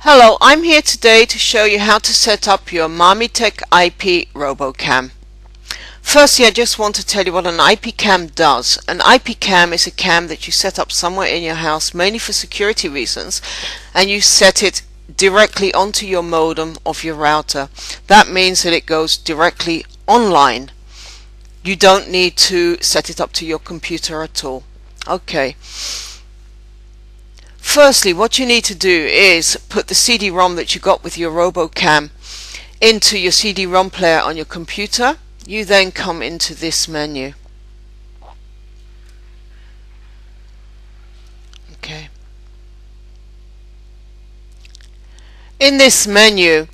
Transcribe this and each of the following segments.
Hello, I'm here today to show you how to set up your marmitek IP Robocam. Firstly, I just want to tell you what an IP cam does. An IP cam is a cam that you set up somewhere in your house, mainly for security reasons, and you set it directly onto your modem of your router. That means that it goes directly online. You don't need to set it up to your computer at all. Okay. Firstly, what you need to do is put the CD-ROM that you got with your Robocam into your CD-ROM player on your computer. You then come into this menu. Okay. In this menu,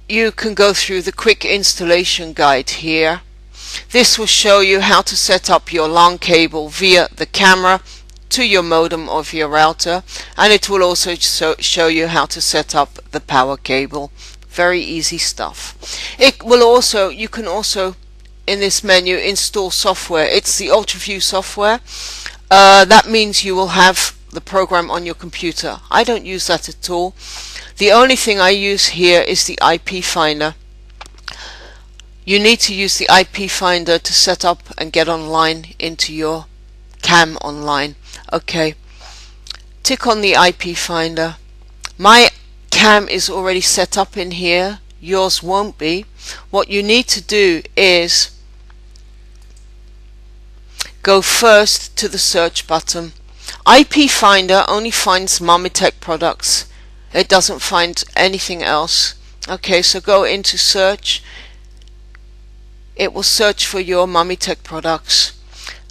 you can go through the quick installation guide here. This will show you how to set up your LAN cable via the camera to your modem of your router, and it will also show you how to set up the power cable. Very easy stuff. You can also in this menu install software. It's the UltraView software. That means you will have the program on your computer. I don't use that at all. The only thing I use here is the IP finder. You need to use the IP finder to set up and get online into your cam online. Okay, tick on the IP finder. My cam is already set up in here, yours won't be. What you need to do is go first to the search button. IP finder only finds marmitek products, it doesn't find anything else. Okay, so go into search. It will search for your marmitek products.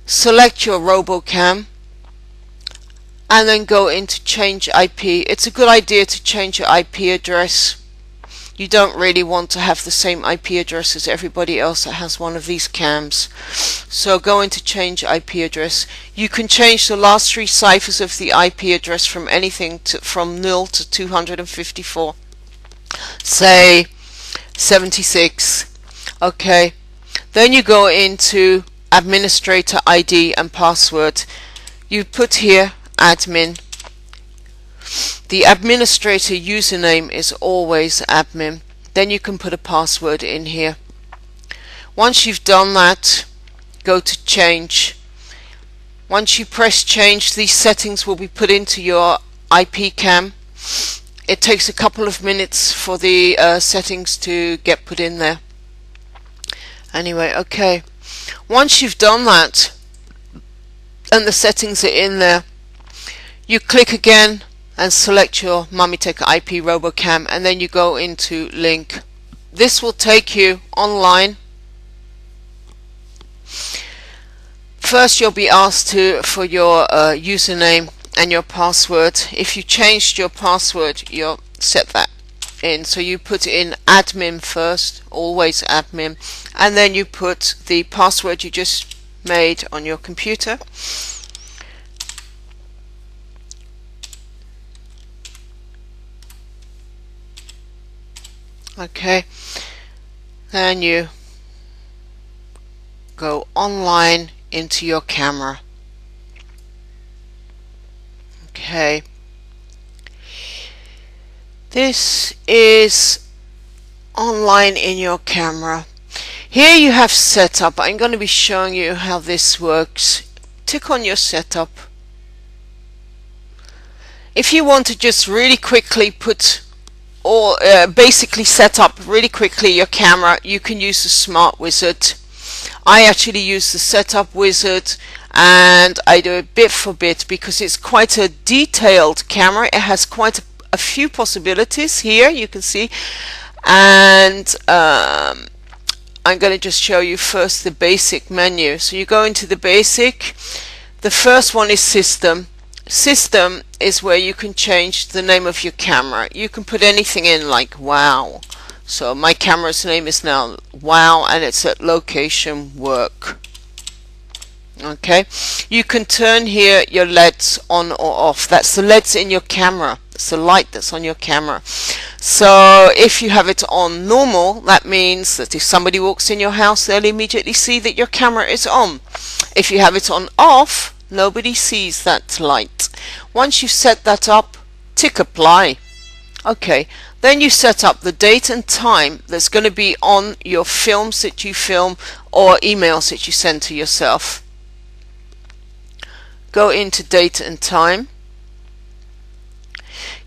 Select your Robocam and then go into change IP. It's a good idea to change your IP address. You don't really want to have the same IP address as everybody else that has one of these cams. So go into change IP address. You can change the last three ciphers of the IP address from anything from 0 to 254. Say 76. Okay. Then you go into administrator ID and password. You put here admin. The administrator username is always admin. Then you can put a password in here. Once you've done that, go to change. Once you press change, these settings will be put into your IP cam. It takes a couple of minutes for the settings to get put in there. Anyway, okay. Once you've done that and the settings are in there, you click again and select your marmitek IP Robocam, and then you go into link. This will take you online. First you'll be asked for your username and your password. If you changed your password, you'll set that in. So you put in admin first, always admin, and then you put the password you just made on your computer. Okay, then you go online into your camera. Okay, this is online in your camera. Here you have setup. I'm going to be showing you how this works. Tick on your setup. If you want to just really quickly put or basically set up really quickly your camera, you can use the Smart Wizard. I actually use the Setup Wizard, and I do it bit for bit because it's quite a detailed camera. It has quite a few possibilities here, you can see, and I'm going to just show you first the basic menu. So you go into the basic. The first one is system. System is where you can change the name of your camera. You can put anything in, like wow. So my camera's name is now wow, and it's at location work. Okay, you can turn here your LEDs on or off. That's the LEDs in your camera. It's the light that's on your camera. So if you have it on normal, that means that if somebody walks in your house, they'll immediately see that your camera is on. If you have it on off, nobody sees that light. Once you've set that up, tick apply. Okay, then you set up the date and time that's going to be on your films that you film or emails that you send to yourself. Go into date and time.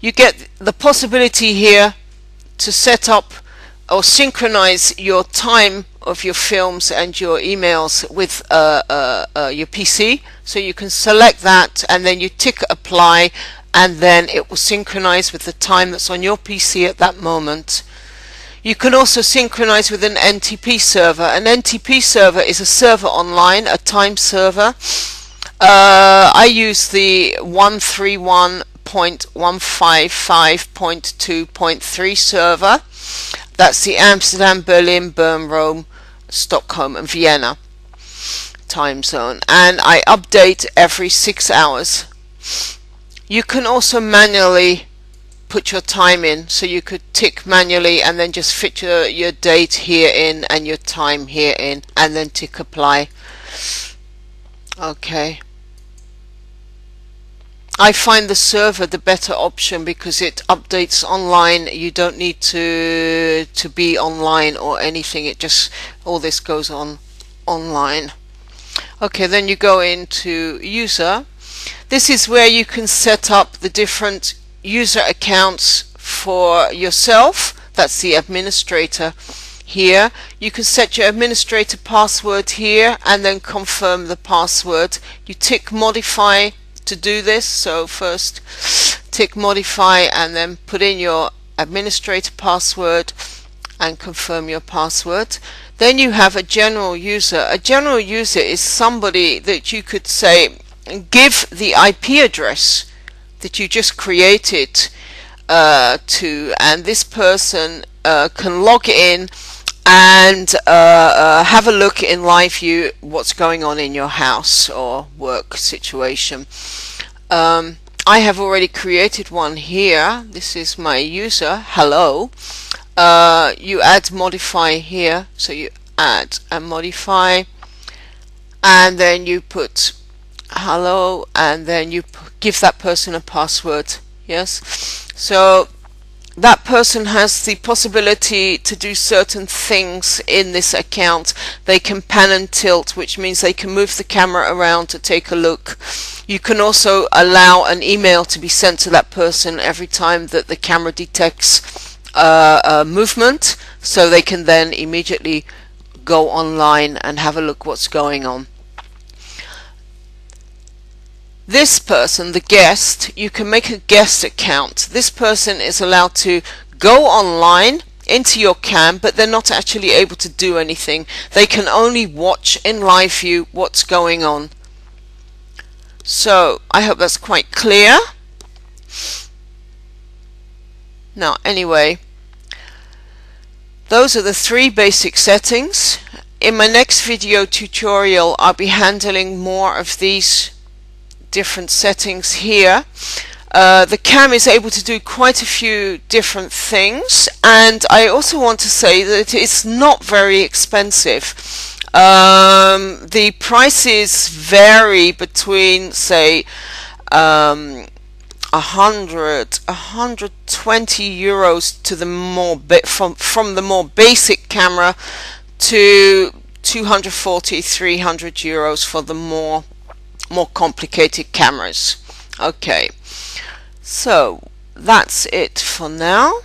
You get the possibility here to set up or synchronize your time of your films and your emails with your PC. So you can select that and then you tick apply, and then it will synchronize with the time that's on your PC at that moment. You can also synchronize with an NTP server. An NTP server is a server online, a time server. I use the 131.155.2.3 server. That's the Amsterdam, Berlin, Bern, Rome, Stockholm and Vienna time zone, and I update every 6 hours. You can also manually put your time in, so you could tick manually and then just fit your date here in and your time here in and then tick apply. Okay. I find the server the better option because it updates online. You don't need to be online or anything. It just, all this goes on online. Okay, then you go into user. This is where you can set up the different user accounts for yourself. That's the administrator here. You can set your administrator password here and then confirm the password. You tick modify to do this. So first tick modify and then put in your administrator password and confirm your password. Then you have a general user. A general user is somebody that you could say give the IP address that you just created to, and this person can log in and have a look in live view what's going on in your house or work situation. I have already created one here. This is my user, hello. You add modify here, so you add and modify, and then you put hello, and then you give that person a password. Yes, so that person has the possibility to do certain things in this account. They can pan and tilt, which means they can move the camera around to take a look. You can also allow an email to be sent to that person every time that the camera detects movement, so they can then immediately go online and have a look what's going on. This person, the guest, you can make a guest account. This person is allowed to go online into your cam, but they're not actually able to do anything. They can only watch in live view what's going on. So I hope that's quite clear. Now anyway, those are the 3 basic settings. In my next video tutorial I'll be handling more of these different settings here. The cam is able to do quite a few different things, and I also want to say that it's not very expensive. The prices vary between say 120 euros to the more from the more basic camera to 240-300 euros for the more complicated cameras. Okay, so that's it for now.